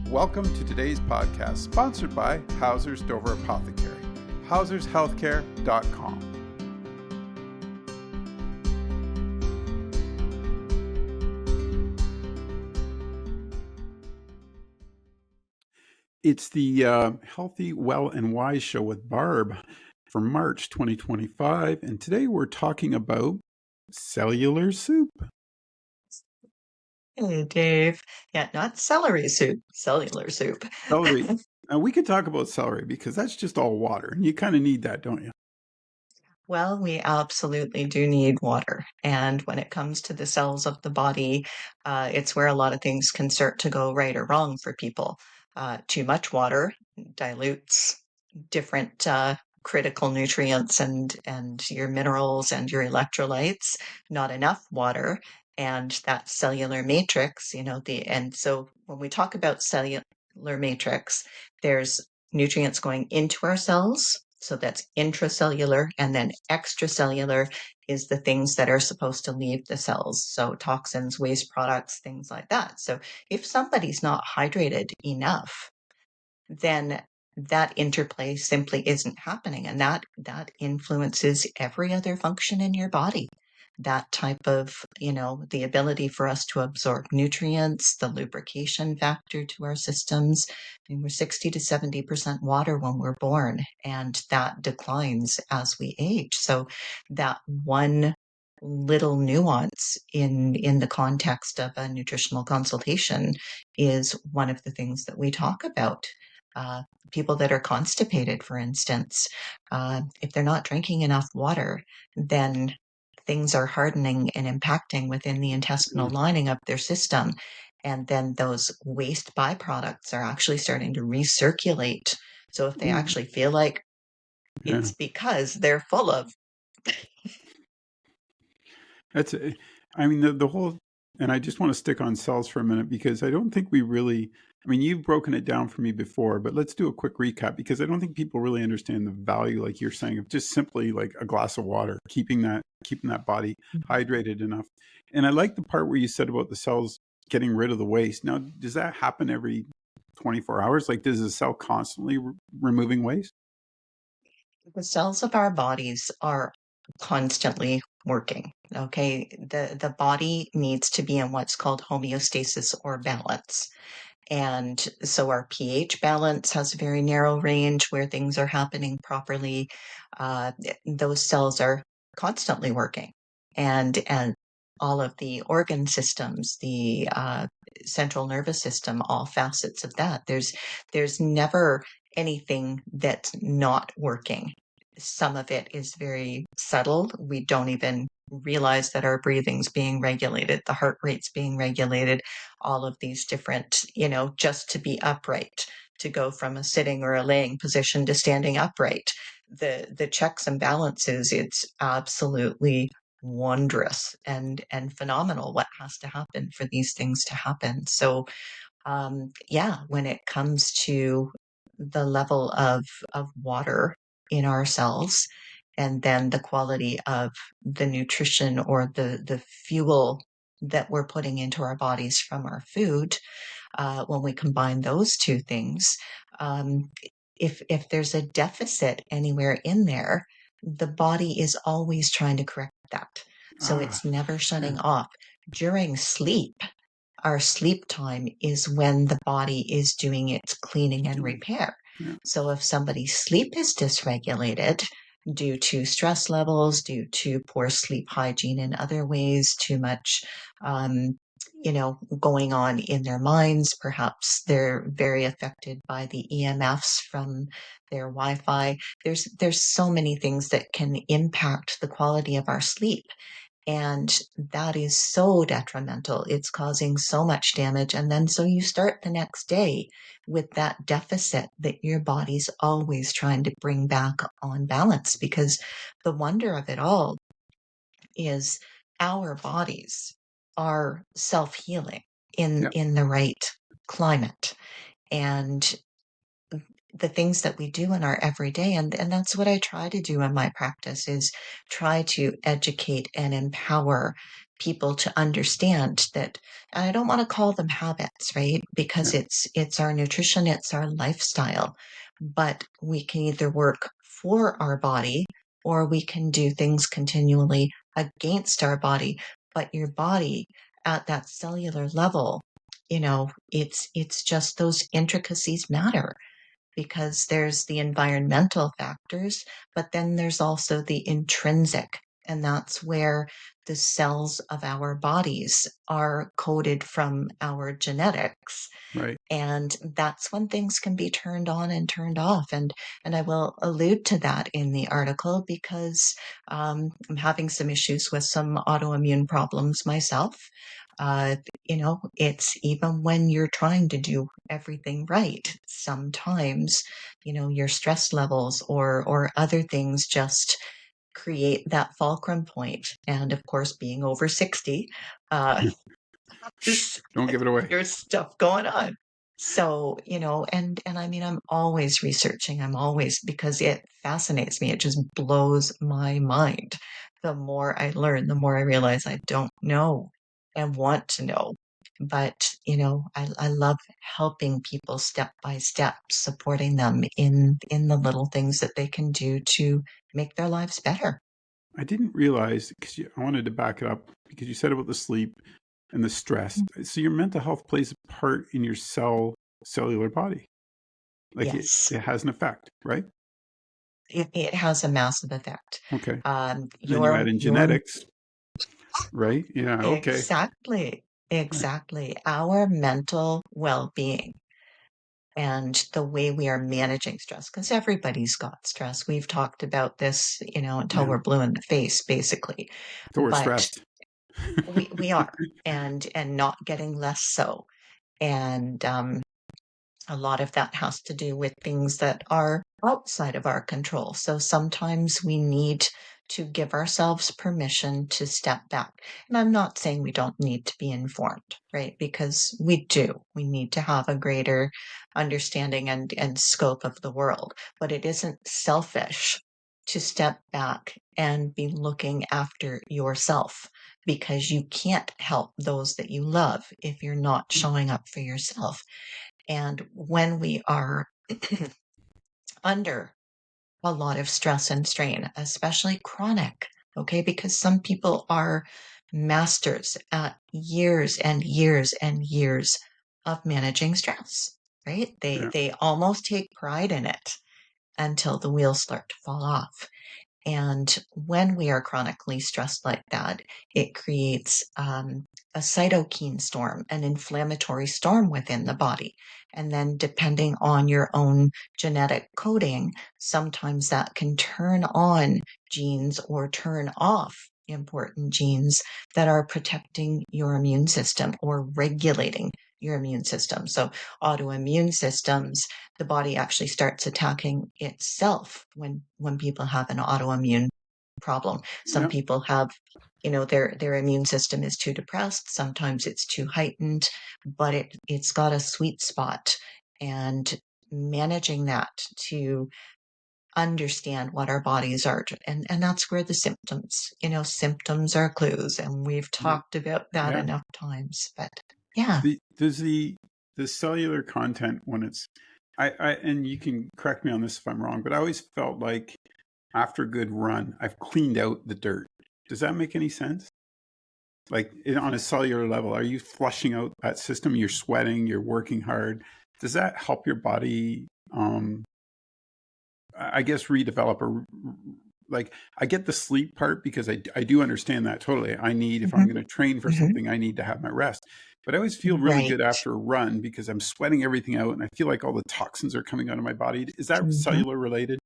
Welcome to today's podcast, sponsored by Hauser's Dover Apothecary, hausershealthcare.com. It's the Healthy, Well, and Wise show with Barb for March 2025, and today we're talking about cellular soup. Hey, Dave. Yeah, not celery soup, cellular soup. Celery. We could talk about celery because that's just all water, and you kind of need that, don't you? Well, we absolutely do need water. And when it comes to the cells of the body, it's where a lot of things can start to go right or wrong for people. Too much water dilutes different critical nutrients and your minerals and your electrolytes. Not enough water, and that cellular matrix, and so when we talk about cellular matrix, there's nutrients going into our cells. So that's intracellular, and then extracellular is the things that are supposed to leave the cells. So toxins, waste products, things like that. So if somebody's not hydrated enough, then that interplay simply isn't happening. And that influences every other function in your body. That type of, the ability for us to absorb nutrients, the lubrication factor to our systems. I mean, we're 60 to 70% water when we're born, and that declines as we age. So that one little nuance in the context of a nutritional consultation is one of the things that we talk about. Uh, People that are constipated, for instance, if they're not drinking enough water, then things are hardening and impacting within the intestinal lining of their system. And then those waste byproducts are actually starting to recirculate. So if they actually feel like Yeah. it's because they're full of. I mean, the whole, and I just want to stick on cells for a minute because I don't think we really, I mean, you've broken it down for me before, but let's do a quick recap because I don't think people really understand the value, like you're saying, of just simply like a glass of water, keeping that body hydrated enough. And I like the part where you said about the cells getting rid of the waste. Now, does that happen every 24 hours? Like, does the cell constantly removing waste? The cells of our bodies are constantly working. Okay. The body needs to be in what's called homeostasis or balance. And so our pH balance has a very narrow range where things are happening properly. Those cells are constantly working. And all of the organ systems, the central nervous system, all facets of that. There's never anything that's not working. Some of it is very subtle. We don't even realize that our breathing's being regulated, the heart rate's being regulated, all of these different, just to be upright, to go from a sitting or a laying position to standing upright. The checks and balances, it's absolutely wondrous and phenomenal what has to happen for these things to happen. So yeah, when it comes to the level of water in our cells, and then the quality of the nutrition or the fuel that we're putting into our bodies from our food, when we combine those two things, um, if there's a deficit anywhere in there, the body is always trying to correct that. So Ah, it's never yeah, shutting off. During sleep, our sleep time is when the body is doing its cleaning and repair. yeah. So if somebody's sleep is dysregulated due to stress levels, due to poor sleep hygiene in other ways, too much, going on in their minds, perhaps they're very affected by the EMFs from their Wi-Fi. There's so many things that can impact the quality of our sleep. And that is so detrimental. It's causing so much damage. And then so you start the next day with that deficit that your body's always trying to bring back on balance. Because the wonder of it all is our bodies are self-healing Yeah. in the right climate. And the things that we do in our everyday, and that's what I try to do in my practice, is try to educate and empower people to understand that, and I don't want to call them habits, right? Because Yeah. it's our nutrition, it's our lifestyle. But we can either work for our body or we can do things continually against our body. But your body at that cellular level, it's just those intricacies matter because there's the environmental factors, but then there's also the intrinsic. And that's where the cells of our bodies are coded from our genetics. Right. And that's when things can be turned on and turned off. And I will allude to that in the article because I'm having some issues with some autoimmune problems myself. Uh, it's even when you're trying to do everything right, sometimes, your stress levels or other things just create that fulcrum point. And of course, being over 60, uh, Shh, there's, don't give it away. there's stuff going on. So, and I mean, I'm always researching. I'm always, because it fascinates me. It just blows my mind. The more I learn, the more I realize I don't know and want to know. But, I love helping people step by step, supporting them in the little things that they can do to make their lives better. I didn't realize because I wanted to back it up because you said about the sleep and the stress. So your mental health plays a part in your cellular body. Like Yes, it has an effect, right? it has a massive effect. Okay. Then you add Your in your genetics, right? Yeah. Okay. Exactly, Right. exactly. Our mental well-being and the way we are managing stress, because everybody's got stress. We've talked about this, until Yeah. we're blue in the face, basically. So we're But stressed. we are, and not getting less so. And a lot of that has to do with things that are outside of our control. So sometimes we need to give ourselves permission to step back. And I'm not saying we don't need to be informed, right? Because we do. We need to have a greater understanding and scope of the world. But it isn't selfish to step back and be looking after yourself because you can't help those that you love if you're not showing up for yourself. And when we are under a lot of stress and strain, especially chronic, okay, because some people are masters at years and years and years of managing stress, right? They Yeah. they almost take pride in it until the wheels start to fall off. And when we are chronically stressed like that, it creates a cytokine storm, an inflammatory storm within the body. And then, depending on your own genetic coding, sometimes that can turn on genes or turn off important genes that are protecting your immune system or regulating your immune system. So, autoimmune systems, the body actually starts attacking itself when people have an autoimmune problem. Some Yeah. people have, their immune system is too depressed, sometimes it's too heightened, but it's got a sweet spot. And managing that to understand what our bodies are, and that's where the symptoms are clues, and we've Yeah. talked about that Yeah. enough times. But yeah. Does the cellular content when it's I and you can correct me on this if I'm wrong, but I always felt like after a good run, I've cleaned out the dirt. Does that make any sense? Like on a cellular level, are you flushing out that system? You're sweating, you're working hard. Does that help your body? I guess redevelop or like I get the sleep part because I do understand that totally. I need if I'm Hmm. going to train for Hmm. something, I need to have my rest. But I always feel really Right. good after a run because I'm sweating everything out and I feel like all the toxins are coming out of my body. Is that Hmm. cellular related?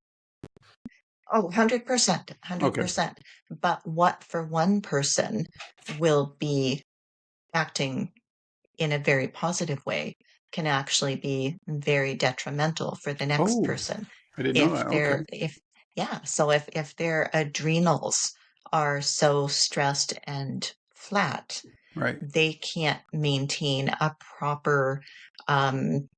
Oh, 100%, Okay. 100%. But what for one person will be acting in a very positive way can actually be very detrimental for the next Oh, person. I didn't know If that. Okay. yeah, so if their adrenals are so stressed and flat, Right. they can't maintain a proper um,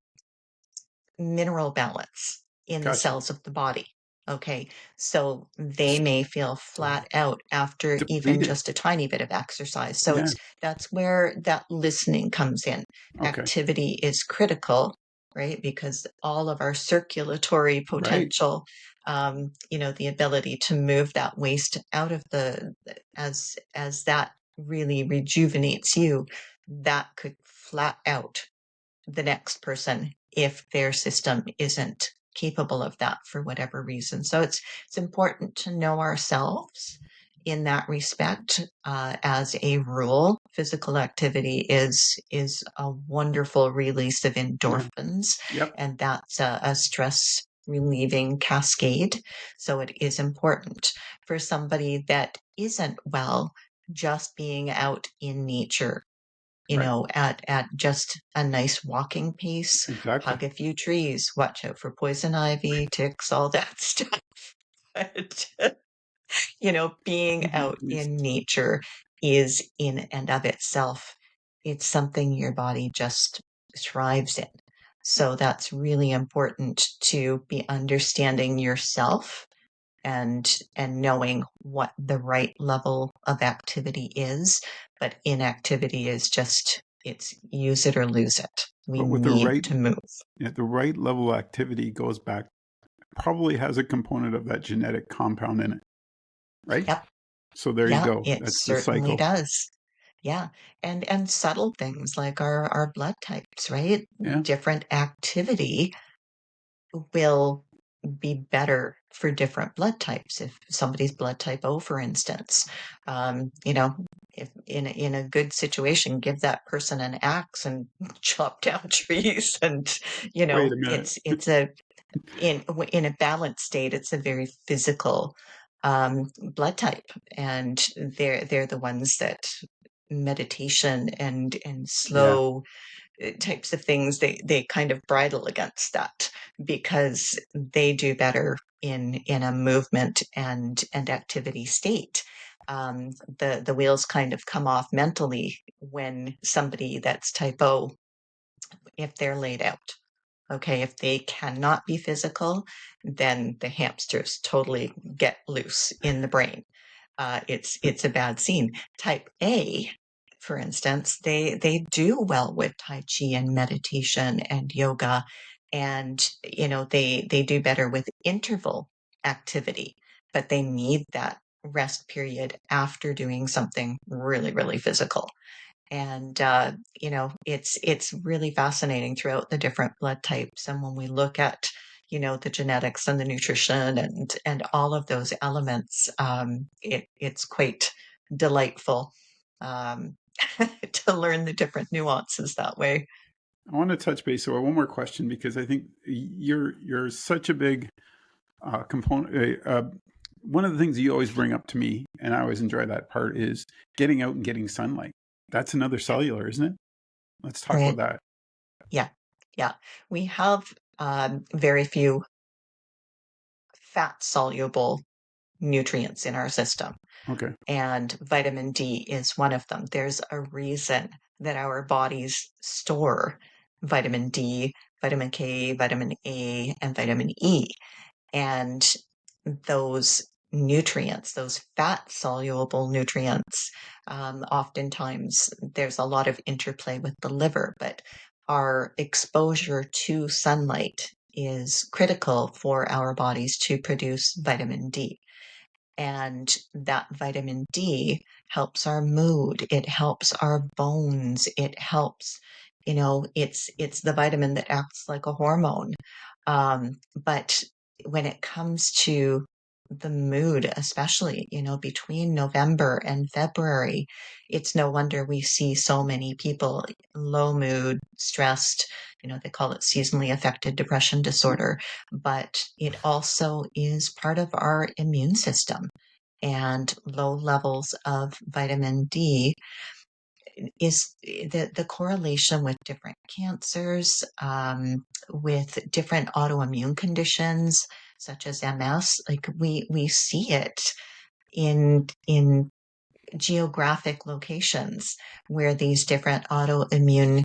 mineral balance in the Gotcha. cells of the body. Okay, so they S- may feel flat out after even Depleted. just a tiny bit of exercise. So Yeah. that's where that listening comes in. Okay. Activity is critical, right? Because all of our circulatory Right. potential, the ability to move that waste out of as that really rejuvenates you, that could flat out the next person if their system isn't capable of that for whatever reason. So it's important to know ourselves in that respect. As a rule, physical activity is a wonderful release of Yeah. endorphins, Yep. and that's a stress relieving cascade. So it is important for somebody that isn't well. Just being out in nature, Right. at just a nice walking pace, Exactly. hug a few trees, watch out for poison ivy, ticks, all that stuff. But, being out Please. in nature is in and of itself, it's something your body just thrives in. So that's really important to be understanding yourself and knowing what the right level of activity is. But inactivity is just, it's use it or lose it. We But with the need right, to move. yeah, the right level of activity goes back, probably has a component of that genetic compound in it, right? Yep. So there you Yeah, go. it That's the certainly cycle. does. Yeah. And subtle things like our blood types, right? Yeah. Different activity will be better for different blood types. If somebody's blood type O, for instance, if in a good situation, give that person an axe and chop down trees, and Wait a minute. it's a in a balanced state, it's a very physical blood type, and they're the ones that meditation and Yeah. slow types of things, they kind of bridle against that because they do better in a movement and activity state. The wheels kind of come off mentally when somebody that's type O, if they're laid out. Okay, if they cannot be physical, then the hamsters totally get loose in the brain. It's a bad scene. Type A, for instance, they do well with Tai Chi and meditation and yoga, and they do better with interval activity, but they need that rest period after doing something really, really physical. And it's really fascinating throughout the different blood types. And when we look at the genetics and the nutrition and all of those elements, it's quite delightful um, to learn the different nuances that way. I want to touch base. So one more question, because I think you're such a big component. One of the things you always bring up to me, and I always enjoy that part, is getting out and getting sunlight. That's another Yeah, cellular, isn't it? Let's talk about right. that. Yeah, yeah. We have very few fat soluble nutrients in our system, Okay. and vitamin D is one of them. There's a reason that our bodies store vitamin D, vitamin K, vitamin A, and vitamin E. And those nutrients, those fat soluble nutrients, oftentimes there's a lot of interplay with the liver, but our exposure to sunlight is critical for our bodies to produce vitamin D. And that vitamin D helps our mood, it helps our bones, it helps, it's the vitamin that acts like a hormone. But when it comes to the mood, especially, between November and February, it's no wonder we see so many people low mood, stressed. They call it seasonally affected depression Yeah. disorder, but it also is part of our immune system. And low levels of vitamin D is the correlation with different cancers, with different autoimmune conditions such as MS. Like we see it in geographic locations where these different autoimmune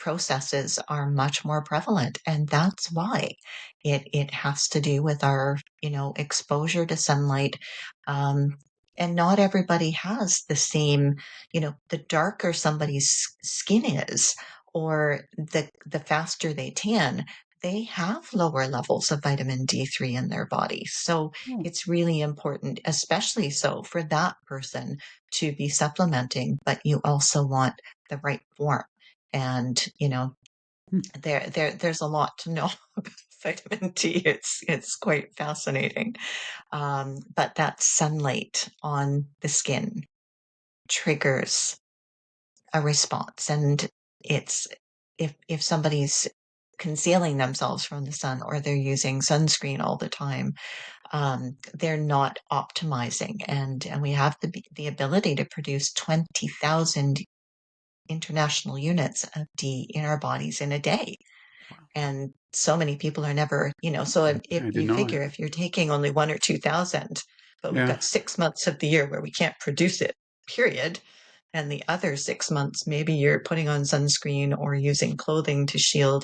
processes are much more prevalent, and that's why. It has to do with our, exposure to sunlight, um, and not everybody has the same, the darker somebody's skin is, or the faster they tan, they have lower levels of vitamin D3 in their body. So Oh, it's really important, especially so for that person, to be supplementing, but you also want the right form. And, hmm, there's a lot to know about vitamin D. It's quite fascinating. But that sunlight on the skin triggers a response, and it's if somebody's concealing themselves from the sun, or they're using sunscreen all the time, they're not optimizing, and we have the ability to produce 20,000 international units of D in our bodies in a day. wow. And so many people are never, so if I didn't you know it. figure if you're taking only 1 or 2,000, but we've Yeah. got 6 months of the year where we can't produce it, period, and the other 6 months, maybe you're putting on sunscreen or using clothing to shield,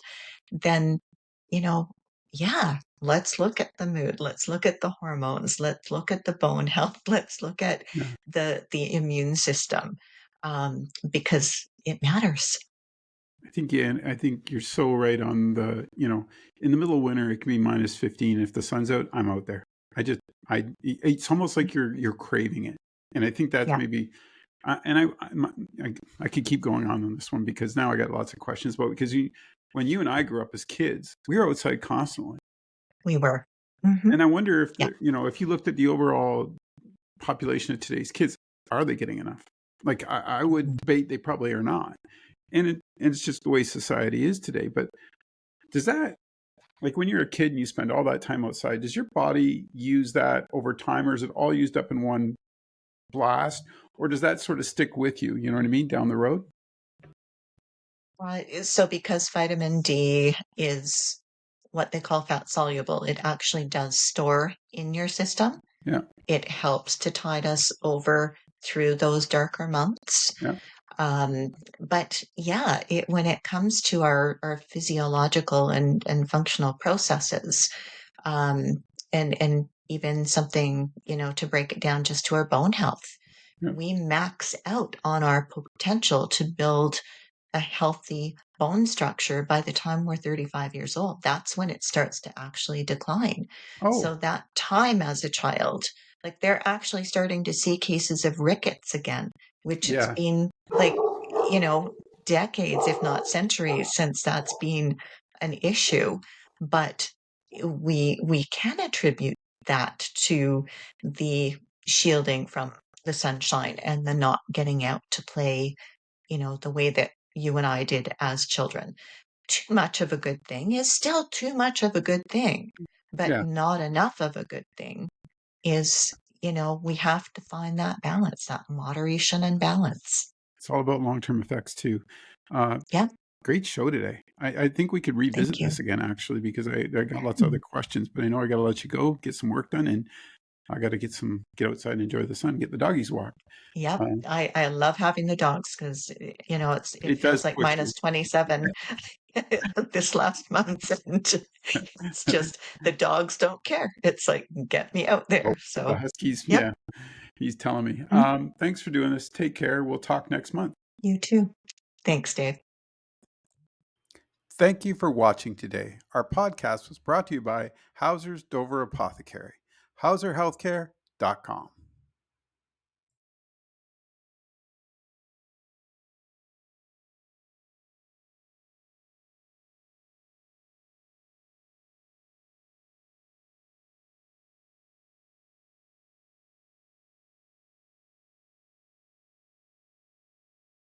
then, you know, yeah, let's look at the mood, let's look at the hormones, let's look at the bone health, let's look at Yeah. the immune system, because it matters. I think, yeah, and I think you're so right on in the middle of winter, it can be -15. If the sun's out, I'm out there. I just, it's almost like you're craving it. And I think that's Yeah, maybe, and I could keep going on this one because now I got lots of questions about, because when you and I grew up as kids, we were outside constantly. we were. Hmm. And I wonder if Yeah. if you looked at the overall population of today's kids, are they getting enough? Like, I would Mhm. debate they probably are not. And it's just the way society is today. But does that, like, when you're a kid and you spend all that time outside, does your body use that over time, or is it all used up in one blast, or does that sort of stick with you? You know what I mean, down the road. So because vitamin D is what they call fat soluble, it actually does store in your system. Yeah, It helps to tide us over through those darker months. yeah, But yeah, when it comes to our physiological and functional processes, um, and even something, to break it down just to our bone health, yeah. we max out on our potential to build a healthy bone structure by the time we're 35 years old. That's when it starts to actually decline. Oh, So that time as a child, like they're actually starting to see cases of rickets again, which it's yeah. been like, you know, decades, if not centuries, since that's been an issue. But we can attribute that to the shielding from the sunshine and the not getting out to play, the way that you and I did as children. Too much of a good thing is still too much of a good thing, but Yeah. not enough of a good thing is, we have to find that balance, that moderation and balance. It's all about long-term effects too. Uh, Yeah, Great show today. I think we could revisit thank you. this again, actually, because I got lots of other Mm, questions, but I know I got to let you go, get some work done, and I got to get outside and enjoy the sun, get the doggies walked. yep, Um, I love having the dogs because, it it does feels like push you. -27 this last month, and it's just the dogs don't care. It's like, "Get me out Oh, there." the So, huskies, yep. yeah, he's telling me. Mhm. Thanks for doing this. Take care. We'll talk next month. You too. Thanks, Dave. Thank you for watching today. Our podcast was brought to you by Hauser's Dover Apothecary, hauserhealthcare.com.